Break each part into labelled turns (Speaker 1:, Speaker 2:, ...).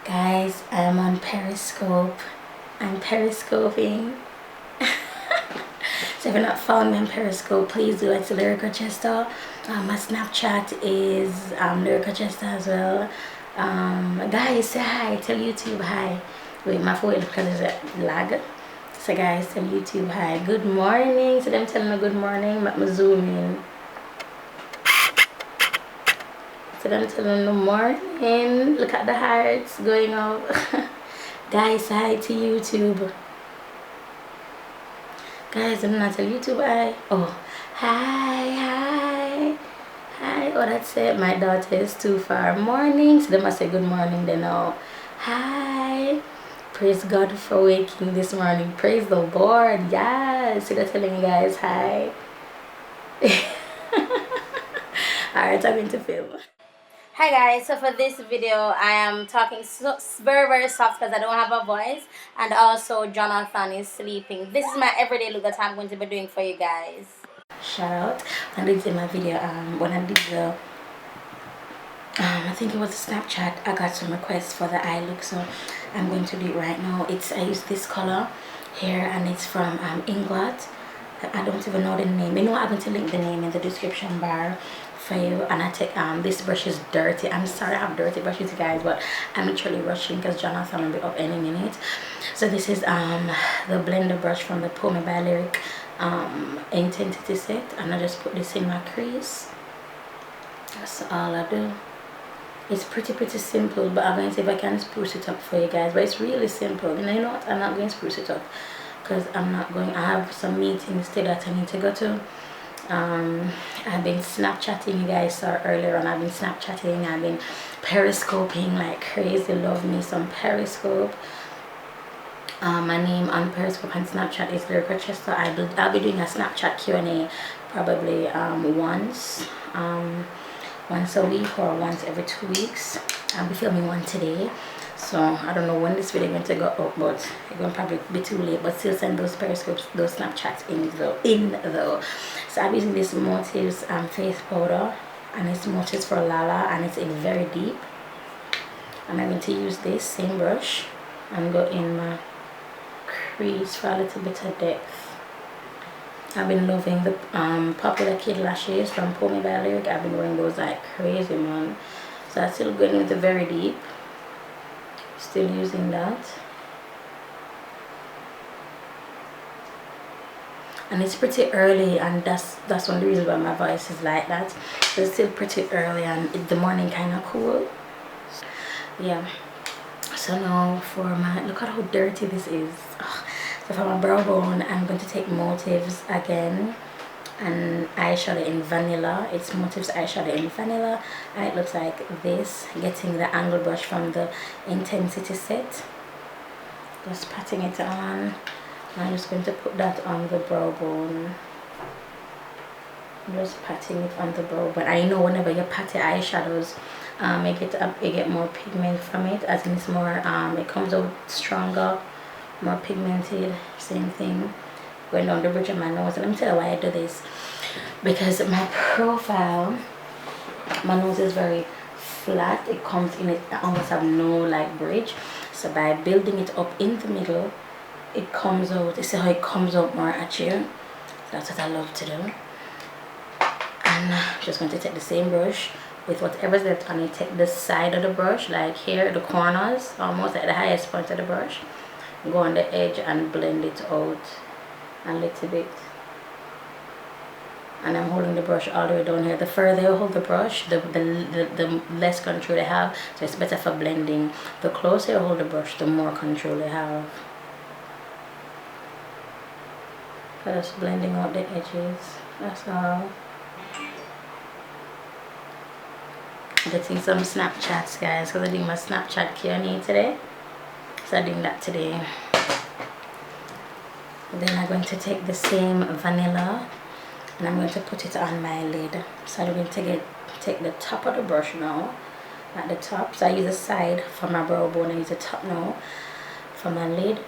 Speaker 1: Guys, I'm on Periscope. I'm periscoping. So if you're not following me on Periscope, please do. It's Lyric Rochester. My Snapchat is Lyric Rochester as well. Guys, say hi. Tell YouTube hi. Wait, my phone because there's a lag. So guys, tell YouTube hi. Good morning. So them telling me good morning. Let me zoom in. So them telling good morning. Look at the hearts going up. Guys, hi to YouTube. Guys, I'm not tell YouTube hi. Oh, hi. Oh, that's it. My daughter is too far. Morning. So they must say good morning. They know. Hi. Praise God for waking this morning. Praise the Lord. Yes. So they're telling you guys hi. Alright, I'm going to film. Hi guys, so for this video I am talking very soft because I don't have a voice, and also Jonathan is sleeping. This is my everyday look that I'm going to be doing for you guys. Shout out. When I did my video, when I did the I think it was a Snapchat, I got some requests for the eye look, so I'm going to do it right now. I use this color here, and it's from England. I don't even know the name. You know, I'm going to link the name in the description bar for you. And I take this brush is dirty. I'm sorry I have dirty brushes, guys, but I'm literally rushing because Jonathan will be up any minute. So this is the blender brush from the Pour Me by Lyric intensity set, and I just put this in my crease. That's all I do. It's pretty simple, but I'm going to see if I can spruce it up for you guys. But it's really simple, and you know what, I'm not going to spruce it up because I have some meetings today that I need to go to. I've been Snapchatting, you guys saw earlier on. I've been Snapchatting, I've been periscoping like crazy. Love me some Periscope. My name on Periscope and Snapchat is Lyric Rochester. I'll be doing a Snapchat Q&A probably once a week or once every 2 weeks. I'll be filming one today, so I don't know when this video is going to go up, but it's going to probably be too late. But still send those Periscopes, those Snapchats in though. So I'm using this Motives face powder, and it's Motives for Lala, and it's in very deep. And I'm going to use this same brush and go in my crease for a little bit of depth. I've been loving the popular kid lashes from Pour Me by Lyric. I've been wearing those like crazy, man. So I'm still going with the very deep. Still using that. And it's pretty early, and that's one of the reasons why my voice is like that. So it's still pretty early, and the morning kind of cool. Yeah. So now for my, look at how dirty this is. Ugh. So for my brow bone, I'm going to take Motives again, and eyeshadow in Vanilla. It's Motives eyeshadow in Vanilla, and it looks like this. Getting the angle brush from the intensity set, just patting it on. I'm just going to put that on the brow bone. I'm just patting it on the brow bone. I know whenever you pat your eyeshadows, you get more pigment from it, as in it's more it comes out stronger, more pigmented. Same thing going down the bridge of my nose. And let me tell you why I do this, because my profile, my nose is very flat. It comes in, it almost have no like bridge. So by building it up in the middle, it comes out. You see how it comes out more at you. So that's what I love to do. And I'm just going to take the same brush with whatever's left on it. Take the side of the brush, like here, the corners, almost at the highest point of the brush. Go on the edge and blend it out a little bit. And I'm holding the brush all the way down here. The further you hold the brush, the less control you have. So it's better for blending. The closer you hold the brush, the more control you have. Just blending out the edges. That's all. Getting some Snapchats, guys, because I'm doing my Snapchat Q&A today. So I'm doing that today. Then I'm going to take the same Vanilla, and I'm going to put it on my lid. So I'm going to take the top of the brush now, at the top. So I use the side for my brow bone, I use the top now for my lid,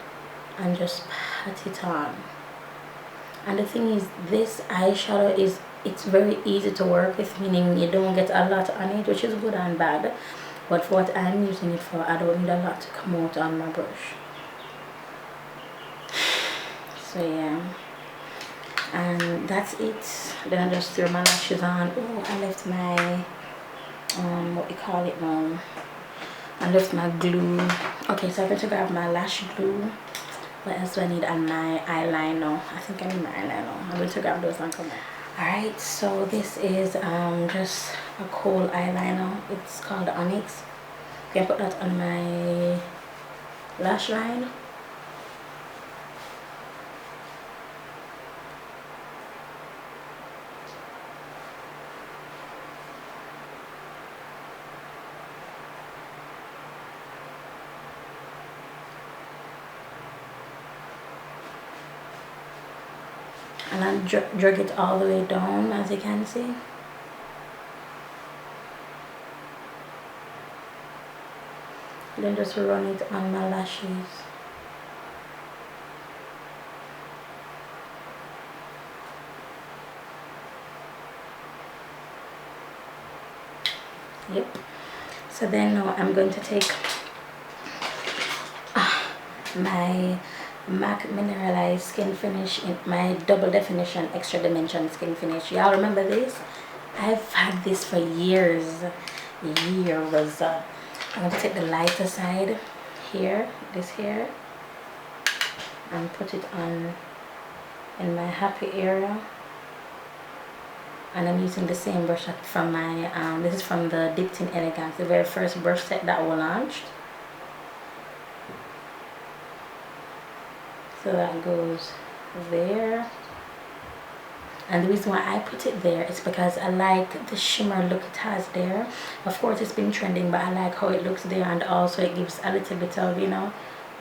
Speaker 1: and just pat it on. And the thing is, this eyeshadow it's very easy to work with, meaning you don't get a lot on it, which is good and bad. but for what I'm using it for, I don't need a lot to come out on my brush. So yeah, and that's it. Then I just threw my lashes on. Oh, I left my what you call it now, I left my glue. Okay, so I'm going to grab my lash glue. What else do I need? And my eyeliner. I think I need my eyeliner. I'm going to grab those and come back. Alright, so this is just a kohl eyeliner. It's called Onyx. You can put that on my lash line. And I drag it all the way down, as you can see. Then just run it on my lashes. Yep. So then now I'm going to take my MAC Mineralized Skin Finish in my Double Definition Extra Dimension Skin Finish. Y'all remember this? I've had this for years. I'm going to take the lighter side here, this here, and put it on in my happy area. And I'm using the same brush from my this is from the Dipped in Elegance, the very first brush set that we launched. So that goes there. And the reason why I put it there is because I like the shimmer look it has there. Of course it's been trending, but I like how it looks there, and also it gives a little bit of, you know,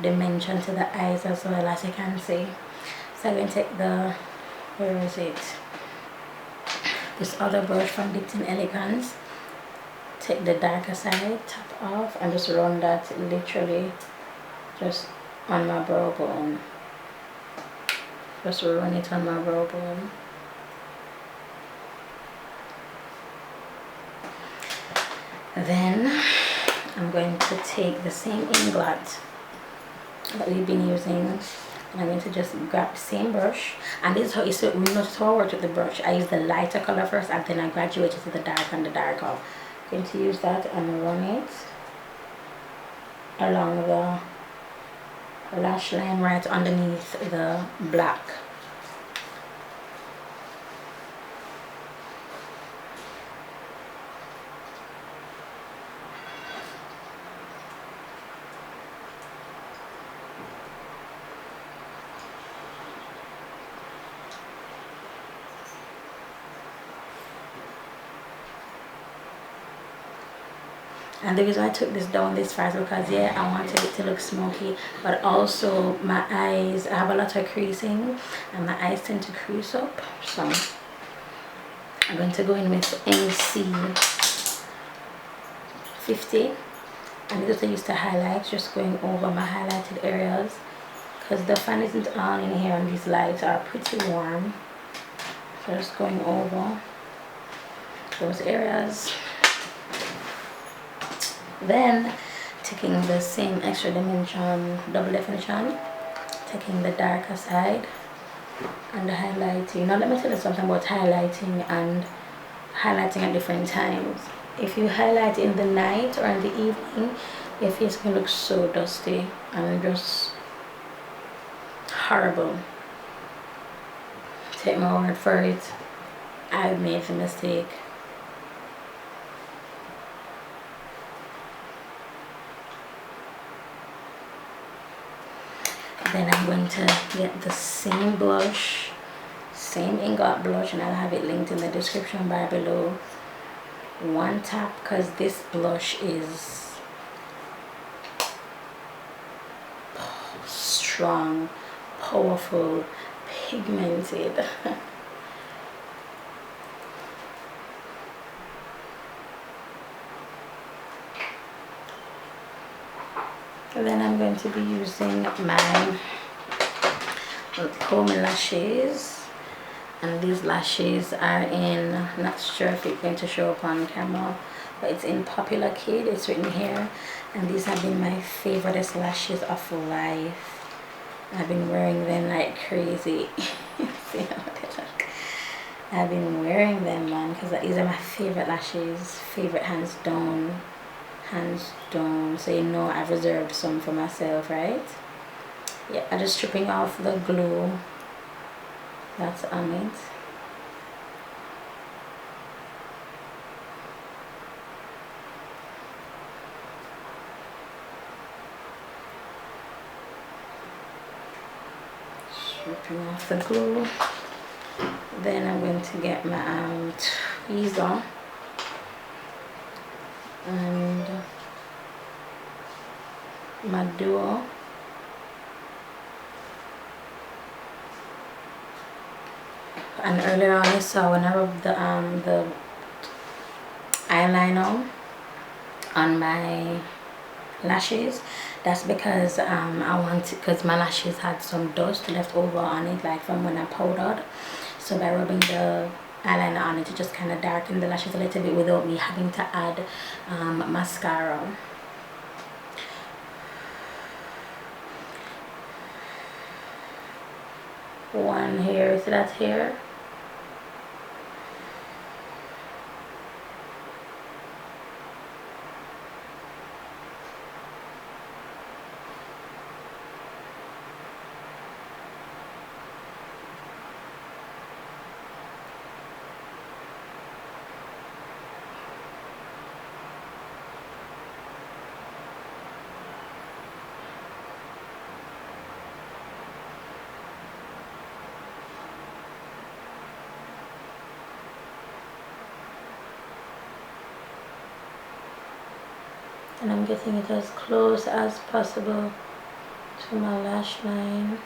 Speaker 1: dimension to the eyes as well, as you can see. So I'm going to take the, where is it? This other brush from Dipped in Elegance. Take the darker side, tap off, and just run that literally just on my brow bone. Just run it on my brow bone. Then I'm going to take the same ingot that we've been using, and I'm going to just grab the same brush. And this is how you we notice how I work with the brush. I use the lighter color first, and then I graduate to the dark and the darker. I'm going to use that and run it along the lash line right underneath the black. And the reason I took this down this far is because, yeah, I wanted it to look smoky, but also my eyes, I have a lot of creasing and my eyes tend to crease up. So I'm going to go in with MC 50, and this I used to highlight, just going over my highlighted areas, because the fan isn't on in here and these lights are pretty warm. So just going over those areas. Then taking the same Extra Dimension Double Definition, taking the darker side and the highlighting. Now let me tell you something about highlighting and highlighting at different times. If you highlight in the night or in the evening, your face can look so dusty and just horrible. Take my word for it, I've made the mistake. Then I'm going to get the same blush, same ingot blush, and I'll have it linked in the description bar below. One tap, because this blush is strong, powerful, pigmented. And then I'm going to be using my comb lashes, and these lashes are in, not sure if it's going to show up on camera, but it's in Popular Kid. It's written here, and these have been my favorite lashes of life. I've been wearing them like crazy. See how they look? I've been wearing them, man, because these are my favorite lashes. Favorite, hands down. Hands down. So you know I've reserved some for myself, right? Yeah, I'm just stripping off the glue that's on it. Stripping off the glue. Then I'm going to get my tweezer and my duo. And earlier on I saw when I rubbed the eyeliner on my lashes, that's because I wanted, because my lashes had some dust left over on it, like from when I powdered. So by rubbing the eyeliner on it, it just kind of darkened the lashes a little bit without me having to add mascara. One here, so that's here. And I'm getting it as close as possible to my lash line.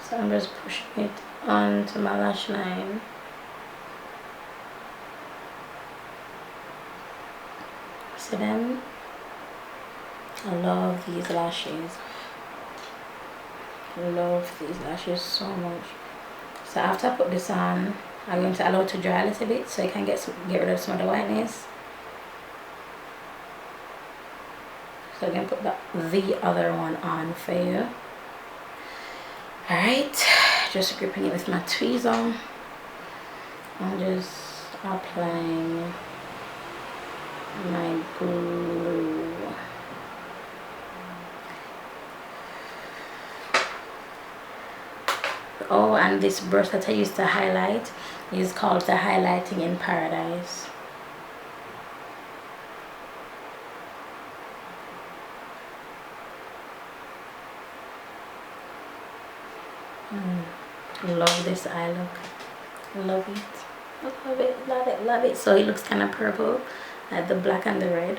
Speaker 1: So I'm just pushing it onto my lash line. See them? I love these lashes. I love these lashes so much. So after I put this on, I'm going to allow it to dry a little bit so I can get rid of some of the whiteness. So I'm going to put the other one on for you. Alright, just gripping it with my tweezer. I'm just applying my glue. Oh, and this brush that I used to highlight is called the Highlighting in Paradise. Love this eye look. Love it. Love it, love it, love it. So it looks kind of purple, like the black and the red.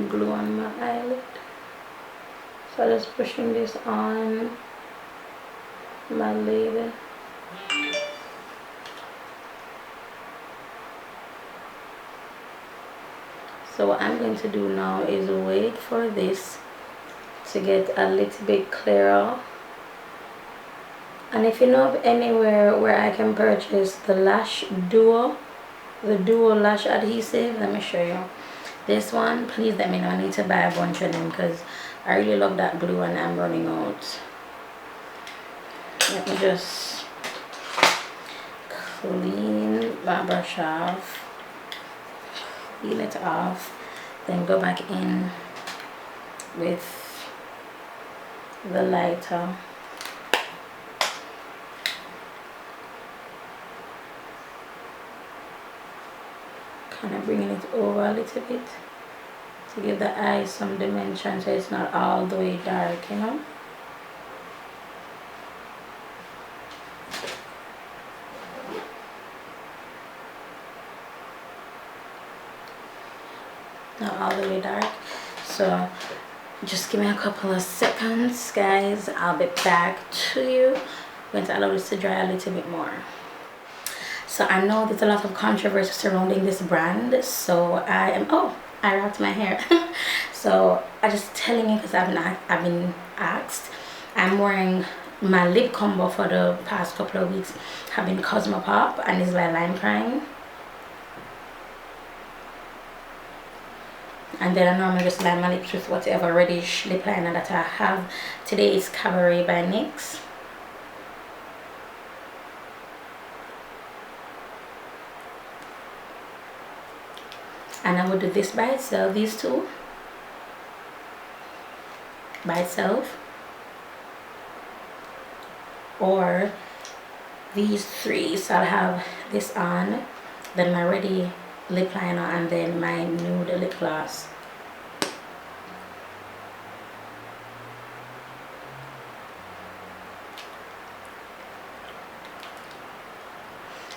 Speaker 1: Glue on my eyelid. So I'm just pushing this on my lid. So what I'm going to do now is wait for this to get a little bit clearer. And if you know of anywhere where I can purchase the Lash Duo, the Duo Lash Adhesive, let me show you. This one, please let me know. I need to buy a bunch of them because I really love that glue and I'm running out. Let me just clean my brush off, peel it off, then go back in with the lighter. Kind of bringing it over a little bit to give the eye some dimension so it's not all the way dark, you know. not all the way dark. So just give me a couple of seconds, guys. I'll be back to you. I'm going to allow this to dry a little bit more. So I know there's a lot of controversy surrounding this brand, so I am, oh, I wrapped my hair. So I'm just telling you because I've been asked. I'm wearing my lip combo for the past couple of weeks have been Cosmopop, and it's by Lime Crime. And then I normally just line my lips with whatever reddish lip liner that I have. Today is Cabaret by NYX. And I would do this by itself, these two by itself, or these three. So I'll have this on, then my ready lip liner, and then my nude lip gloss.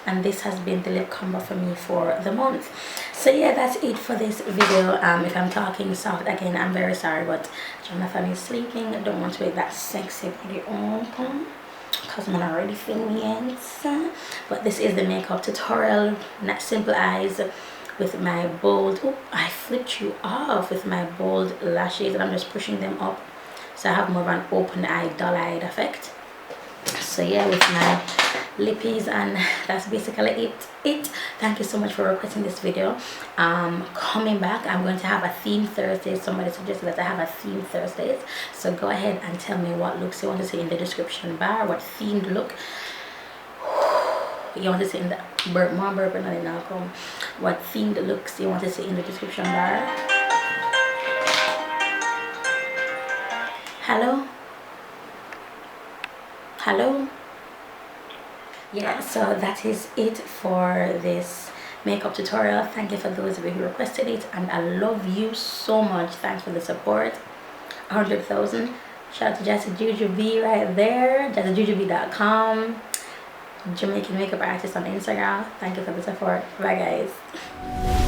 Speaker 1: And this has been the lip combo for me for the month. So yeah, that's it for this video. If I'm talking soft again, I'm very sorry, but Jonathan is sleeping. I don't want to wake that sexy body open because I'm already feeling. But this is the makeup tutorial, not simple eyes with my bold, oh, I flipped you off, with my bold lashes, and I'm just pushing them up so I have more of an open eye, dull-eyed effect. So yeah, with my lippies, and that's basically it. Thank you so much for requesting this video. Coming back, I'm going to have a theme Thursday. Somebody suggested that I have a theme Thursdays, so go ahead and tell me what looks you want to see in the description bar, what themed look you want to see in the what themed looks you want to see in the description bar. Hello. Yeah, so that is it for this makeup tutorial. Thank you for those of you who requested it, and I love you so much. Thanks for the support. 100,000. Shout out to Jazzy Juju B right there, jazzyjujub.com, Jamaican makeup artist on Instagram. Thank you for the support. Bye guys.